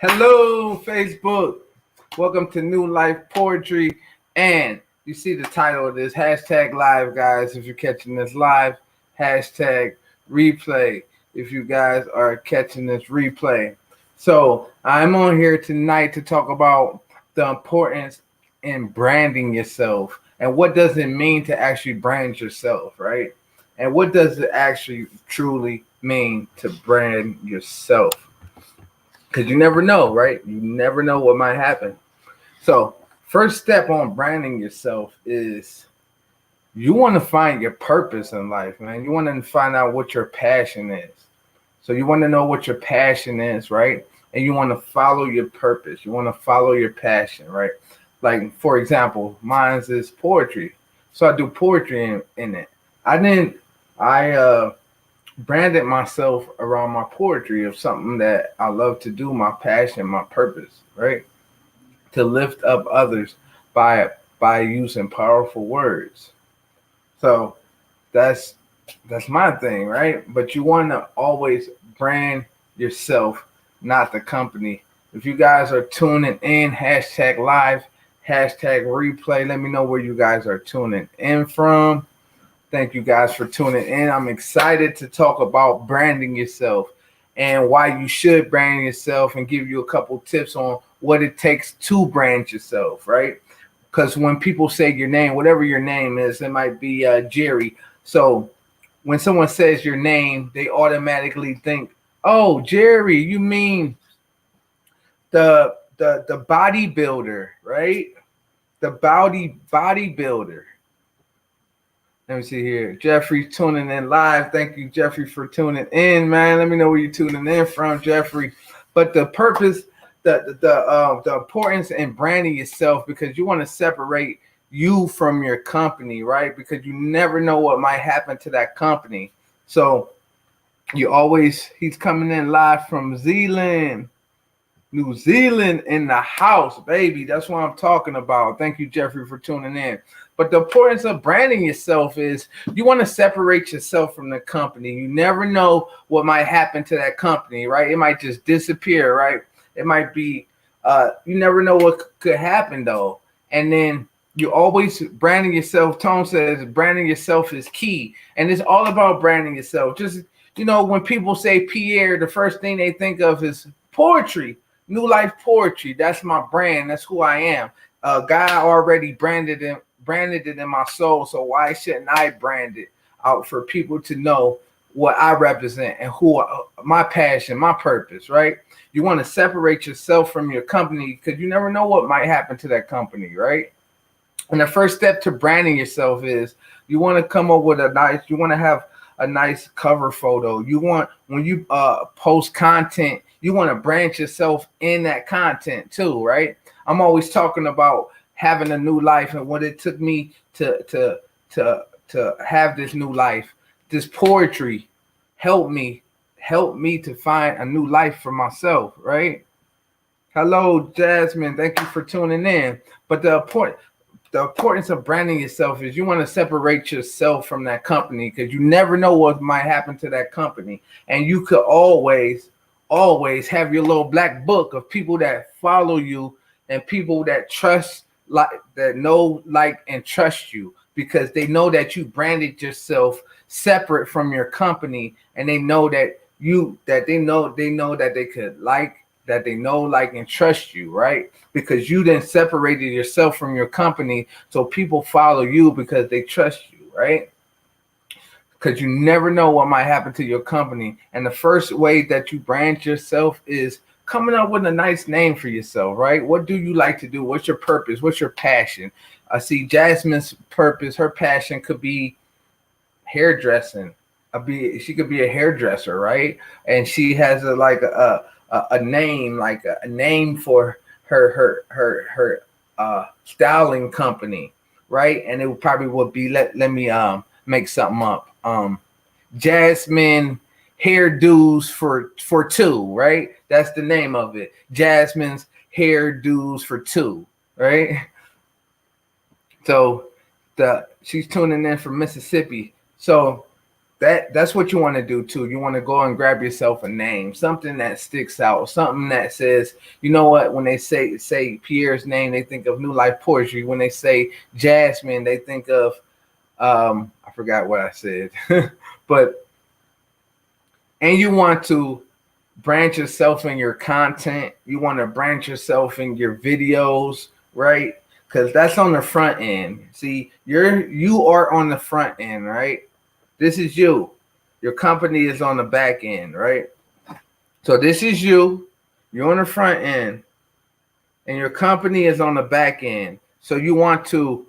Hello, Facebook. Welcome to New Life Poetry. And you see the title of this hashtag live, guys. If you're catching this live, hashtag replay. If you guys are catching this replay. So I'm on here tonight to talk about the importance in branding yourself and what does it mean to actually brand yourself, right? And what does it actually truly mean to brand yourself? Because you never know, right? You never know what might happen. So, first step on branding yourself is you want to find your purpose in life, man. You want to find out what your passion is. So, you want to know what your passion is, right? And you want to follow your purpose. You want to follow your passion, right? Like, for example, mine is poetry. So, I do poetry in it. I didn't, I branded myself around my poetry of something that I love to do, my passion, my purpose, right? To lift up others by using powerful words. So that's that's my thing, right? But you want to always brand yourself, not the company. If you guys are tuning in, hashtag live, hashtag replay, let me know where you guys are tuning in from. Thank you guys for tuning in. I'm excited to talk about branding yourself and why you should brand yourself and give you a couple tips on what it takes to brand yourself, right? Because when people say your name, whatever your name is, it might be Jerry. So when someone says your name, they automatically think, "Oh, Jerry, you mean the bodybuilder, right? The bodybuilder." Let me see here. Jeffrey tuning in live. Thank you, Jeffrey, for tuning in, man. Let me know where you're tuning in from, Jeffrey. But the purpose, the importance in branding yourself, because you want to separate you from your company, right? Because you never know what might happen to that company. So he's coming in live from Zealand. New Zealand in the house, baby. That's what I'm talking about. Thank you, Jeffrey, for tuning in. But the importance of branding yourself is you want to separate yourself from the company. You never know what might happen to that company, right? It might just disappear, right? It might be, you never know what could happen, though. And then you always branding yourself. Tone says branding yourself is key. And it's all about branding yourself. Just, when people say Pierre, the first thing they think of is poetry. New Life Poetry. That's my brand. That's who I am. God already branded it in my soul. So why shouldn't I brand it out for people to know what I represent and my passion, my purpose, right? You want to separate yourself from your company because you never know what might happen to that company, right? And the first step to branding yourself is you want to come up with you want to have a nice cover photo. You want, when you post content, you want to brand yourself in that content too, right? I'm always talking about having a new life and what it took me to have this new life. This poetry helped me to find a new life for myself, right? Hello, Jasmine. Thank you for tuning in. But the importance of branding yourself is you want to separate yourself from that company because you never know what might happen to that company. And you could always have your little black book of people that follow you and people that trust, that know, like, and trust you because they know that you branded yourself separate from your company, and they know that they know that they could that they know, like, and trust you, right? Because you then separated yourself from your company, so people follow you because they trust you, right? Because you never know what might happen to your company. And the first way that you brand yourself is coming up with a nice name for yourself, right? What do you like to do? What's your purpose? What's your passion? I see Jasmine's purpose, her passion could be hairdressing. She could be a hairdresser, right? And she has a name, like a name for her styling company, right? And it probably would be let me make something up. Jasmine hairdos for two, right? That's the name of it. Jasmine's hairdos for two, right? So she's tuning in from Mississippi. So that's what you want to do too. You want to go and grab yourself a name, something that sticks out, something that says, you know what, when they say Pierre's name, they think of New Life Poetry. When they say Jasmine, they think of I forgot what I said. But and you want to branch yourself in your content. You want to branch yourself in your videos, right? Because that's on the front end. See, you are on the front end, right? This is you. Your company is on the back end, right? So this is you. You're on the front end, and your company is on the back end. So you want to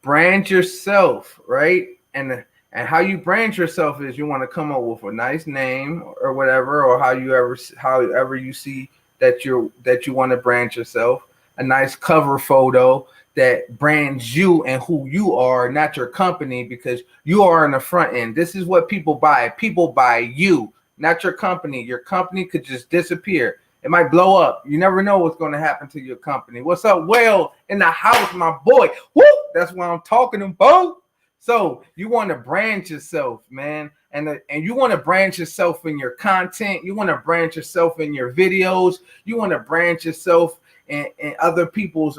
brand yourself, right? And how you brand yourself is you want to come up with a nice name or whatever, or however you see that you want to brand yourself. A nice cover photo that brands you and who you are, not your company, because you are in the front end. This is what people buy. People buy you, not your company. Your company could just disappear. It might blow up. You never know what's going to happen to your company. What's up, Will, in the house, my boy? Woo! That's what I'm talking about. So you want to brand yourself, man. And you want to brand yourself in your content. You want to brand yourself in your videos. You want to brand yourself in other people's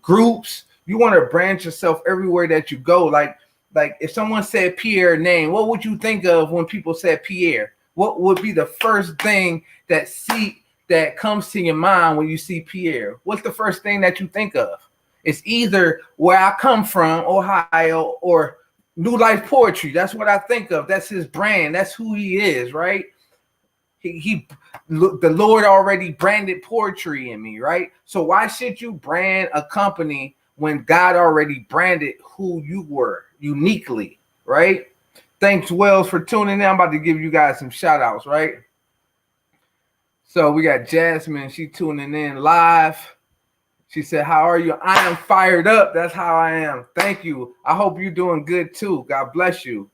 groups. You want to branch yourself everywhere that you go. Like if someone said Pierre name, what would you think of when people said Pierre? What would be the first thing that comes to your mind when you see Pierre? What's the first thing that you think of? It's either where I come from, Ohio, or New Life Poetry. That's what I think of. That's his brand. That's who he is, right? The Lord already branded poetry in me, right? So why should you brand a company when God already branded who you were uniquely, right? Thanks, Wells, for tuning in. I'm about to give you guys some shout outs, right? So we got Jasmine. She tuning in live. She said, how are you? I am fired up. That's how I am. Thank you. I hope you're doing good too. God bless you.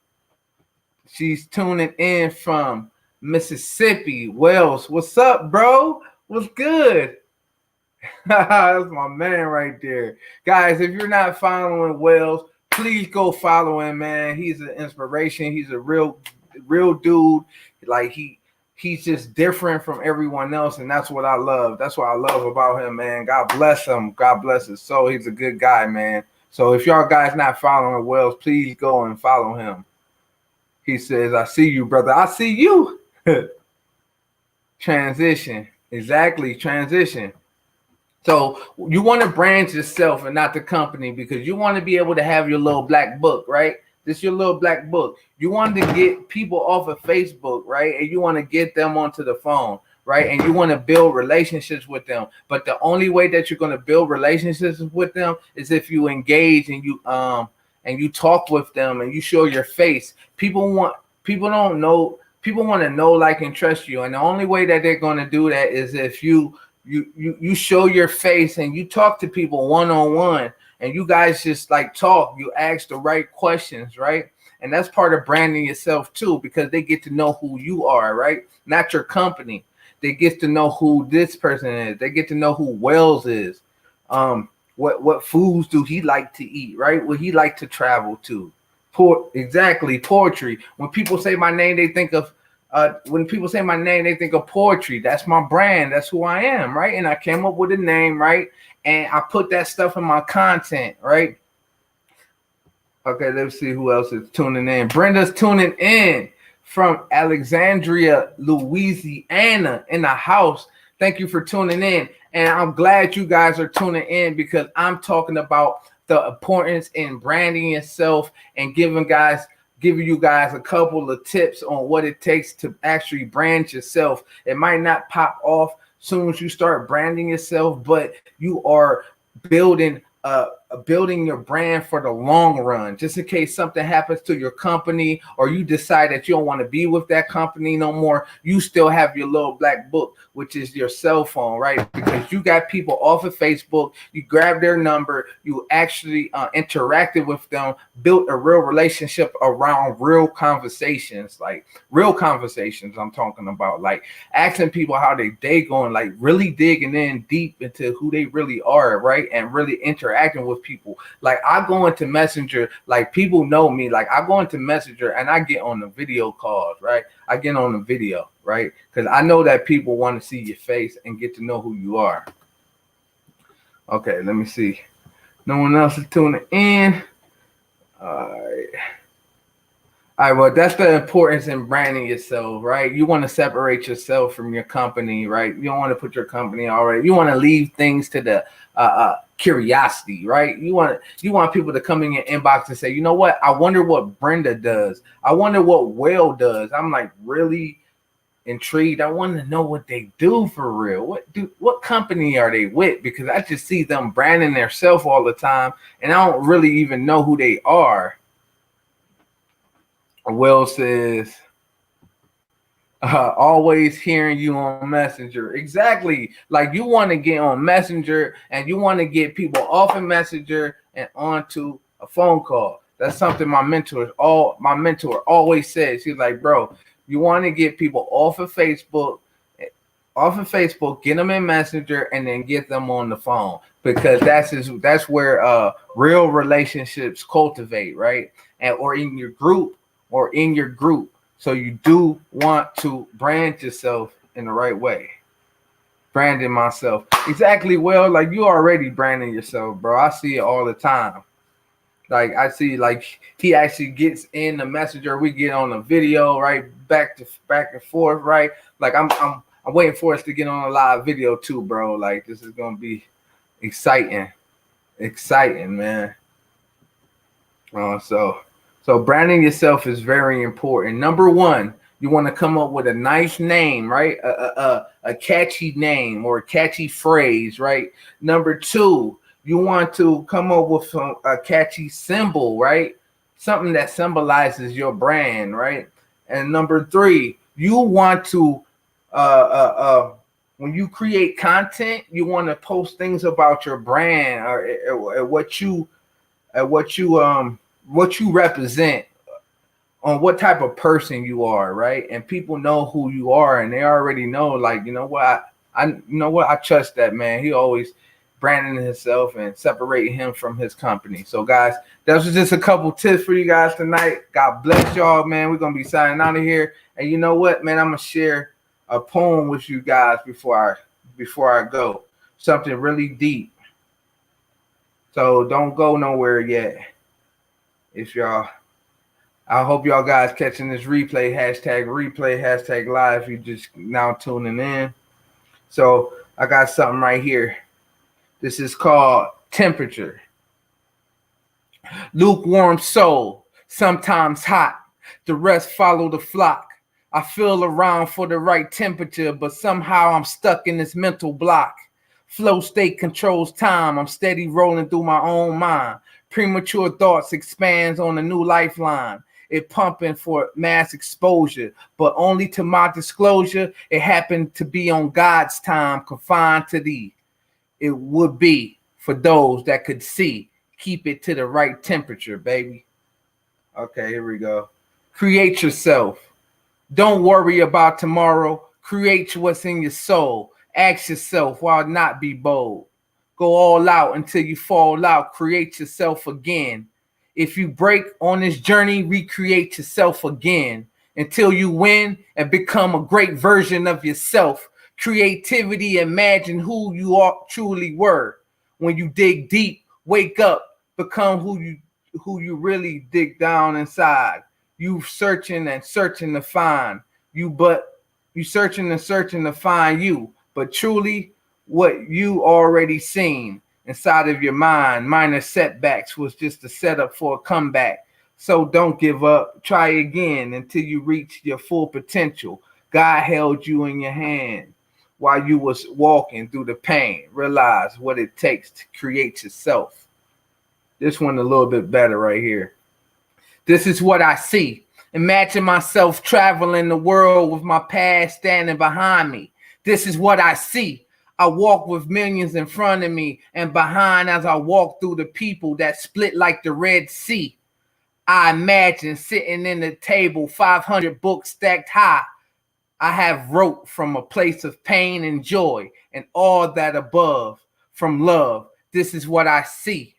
She's tuning in from Mississippi. Wells, what's up, bro? What's good? That's my man right there. Guys, if you're not following Wells, please go follow him, man. He's an inspiration. He's a real dude. Like he's just different from everyone else, and that's what I love. That's what I love about him, man. God bless him. God bless his soul. He's a good guy, man. So if y'all guys not following Wells, please go and follow him. He says, I see you, brother. I see you. Transition. Exactly. Transition. So you want to brand yourself and not the company, because you want to be able to have your little black book, right? This is your little black book. You want to get people off of Facebook, right? And you want to get them onto the phone, right? And you want to build relationships with them. But the only way that you're going to build relationships with them is if you engage and you talk with them and you show your face. People want to know, like, and trust you. And the only way that they're going to do that is if you show your face and you talk to people one-on-one, and you guys just like talk, you ask the right questions, right? And that's part of branding yourself too, because they get to know who you are, right? Not your company. They get to know who this person is. They get to know who Wells is. What foods do he like to eat, right? What he like to travel to. Exactly, poetry. When people say my name, they think of poetry. That's my brand. That's who I am, right? And I came up with a name, right? And I put that stuff in my content, right? Okay, let's see who else is tuning in. Brenda's tuning in from Alexandria, Louisiana, in the house. Thank you for tuning in. And I'm glad you guys are tuning in, because I'm talking about the importance in branding yourself and giving you guys a couple of tips on what it takes to actually brand yourself. It might not pop off soon as you start branding yourself, but you are building your brand for the long run, just in case something happens to your company or you decide that you don't want to be with that company no more. You still have your little black book, which is your cell phone, right? Because you got people off of Facebook, you grab their number, you actually interacted with them, built a real relationship around real conversations, like real conversations. I'm talking about like asking people how they day going, like really digging in deep into who they really are, right? And really interacting with with people. Like I go into Messenger, like people know me. Like I go into Messenger and I get on the video calls, right? I get on the video, right? Because I know that people want to see your face and get to know who you are. Okay, let me see. No one else is tuning in. All right. All right, well, that's the importance in branding yourself, right? You want to separate yourself from your company, right? You don't want to put your company already. You want to leave things to the curiosity, right? You want people to come in your inbox and say, you know what? I wonder what Brenda does. I wonder what Will does. I'm like really intrigued. I want to know what they do for real. What company are they with? Because I just see them branding themselves all the time, and I don't really even know who they are. Will says, always hearing you on Messenger. Exactly. Like you want to get on Messenger and you want to get people off of Messenger and onto a phone call. That's something my mentor always says. He's like, bro, you want to get people off of Facebook, get them in Messenger, and then get them on the phone, because that's where real relationships cultivate, right? And or in your group. So you do want to brand yourself in the right way. Branding myself. Exactly. Well, like you already branding yourself, bro. I see it all the time. Like I see, like he actually gets in the Messenger. We get on the video, right? Back and forth, right? Like I'm waiting for us to get on a live video too, bro. Like this is gonna be exciting, man. So branding yourself is very important. Number one, you want to come up with a nice name, right? A catchy name or a catchy phrase, right? Number two, you want to come up with a catchy symbol, right? Something that symbolizes your brand, right? And number three, you want to when you create content, you want to post things about your brand or what you represent, on what type of person you are, right? And people know who you are, and they already know, like, you know what, I trust that man. He always branding himself and separating him from his company. So guys, that was just a couple tips for you guys tonight. God bless y'all, man. We're gonna be signing out of here. And you know what, man, I'm gonna share a poem with you guys before I go. Something really deep. So don't go nowhere yet. I hope y'all guys catching this replay, hashtag live, if you just now tuning in. So I got something right here. This is called Temperature. Lukewarm soul, sometimes hot. The rest follow the flock. I feel around for the right temperature, but somehow I'm stuck in this mental block. Flow state controls time. I'm steady rolling through my own mind. Premature thoughts expands on a new lifeline. It pumping for mass exposure, but only to my disclosure. It happened to be on God's time, confined to thee. It would be for those that could see. Keep it to the right temperature, baby. Okay, here we go. Create yourself. Don't worry about tomorrow. Create what's in your soul. Ask yourself, why not be bold? Go all out until you fall out. Create yourself again. If you break on this journey, recreate yourself again until you win and become a great version of yourself. Creativity, imagine who you are truly were. When you dig deep, wake up, become who you really dig down inside. You searching to find you, but you searching to find you, but truly what you already seen inside of your mind. Minor setbacks was just a setup for a comeback. So don't give up. Try again until you reach your full potential. God held you in your hand while you was walking through the pain. Realize what it takes to create yourself. This one a little bit better right here. This is what I see. Imagine myself traveling the world with my past standing behind me. This is what I see. I walk with millions in front of me and behind as I walk through the people that split like the Red Sea. I imagine sitting in the table, 500 books stacked high. I have wrote from a place of pain and joy and all that above from love. This is what I see.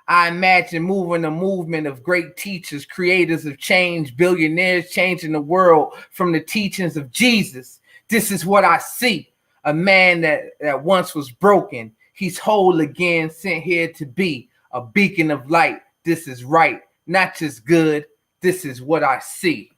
I imagine moving a movement of great teachers, creators of change, billionaires changing the world from the teachings of Jesus. This is what I see. A man that once was broken. He's whole again, sent here to be a beacon of light. This is right, not just good. This is what I see.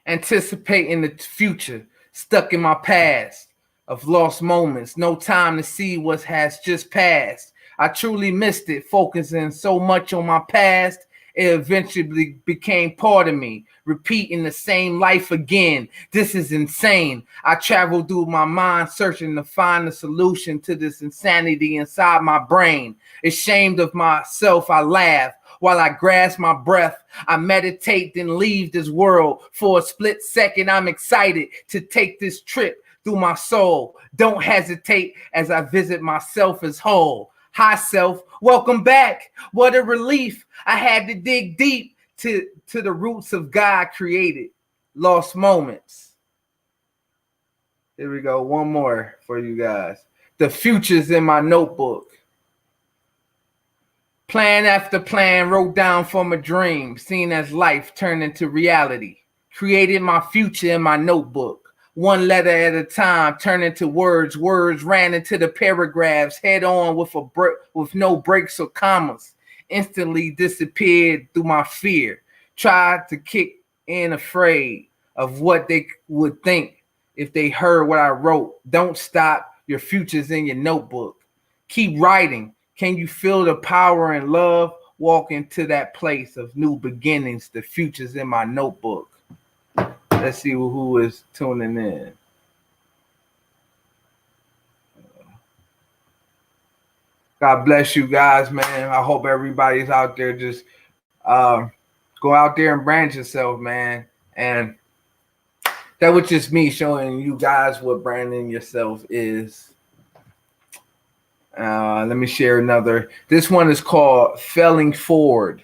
Anticipating the future, stuck in my past of lost moments, no time to see what has just passed. I truly missed it, focusing so much on my past, it eventually became part of me, repeating the same life again. This is insane. I traveled through my mind, searching to find a solution to this insanity inside my brain. Ashamed of myself, I laugh. While I grasp my breath, I meditate, then leave this world. For a split second, I'm excited to take this trip through my soul. Don't hesitate as I visit myself as whole. Hi, self. Welcome back. What a relief. I had to dig deep to the roots of God created. Lost moments. Here we go. One more for you guys. The future's in my notebook. Plan after plan wrote down from a dream, seen as life turned into reality. Created my future in my notebook. One letter at a time, turned into words. Words ran into the paragraphs, head on with no breaks or commas. Instantly disappeared through my fear. Tried to kick in afraid of what they would think if they heard what I wrote. Don't stop. Your future's in your notebook. Keep writing. Can you feel the power and love? Walk into that place of new beginnings. The future's in my notebook. Let's see who is tuning in. God bless you guys, man. I hope everybody's out there just go out there and brand yourself, man. And that was just me showing you guys what branding yourself is. Let me share another. This one is called Failing Forward.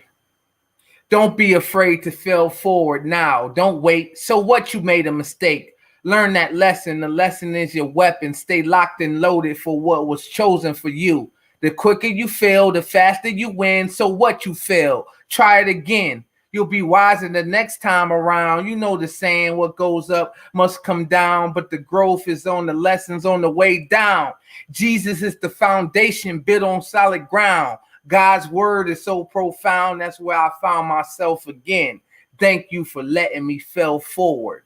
Don't be afraid to fail forward now. Don't wait. So what, you made a mistake? Learn that lesson. The lesson is your weapon. Stay locked and loaded for what was chosen for you. The quicker you fail, the faster you win. So what, you fail? Try it again. You'll be wiser the next time around. You know the saying, what goes up must come down, but the growth is on the lessons on the way down. Jesus is the foundation built on solid ground. God's word is so profound. That's where I found myself again. Thank you for letting me fail forward.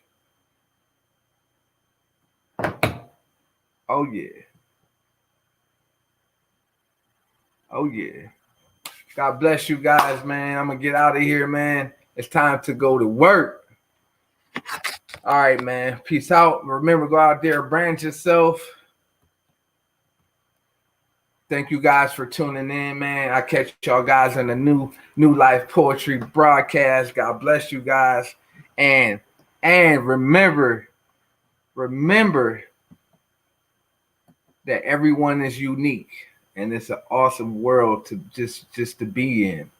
Oh, yeah. Oh, yeah. God bless you guys, man. I'm going to get out of here, man. It's time to go to work. All right, man. Peace out. Remember, go out there, brand yourself. Thank you guys for tuning in, man. I catch y'all guys in the New Life Poetry broadcast. God bless you guys. And remember that everyone is unique. And it's an awesome world to just to be in.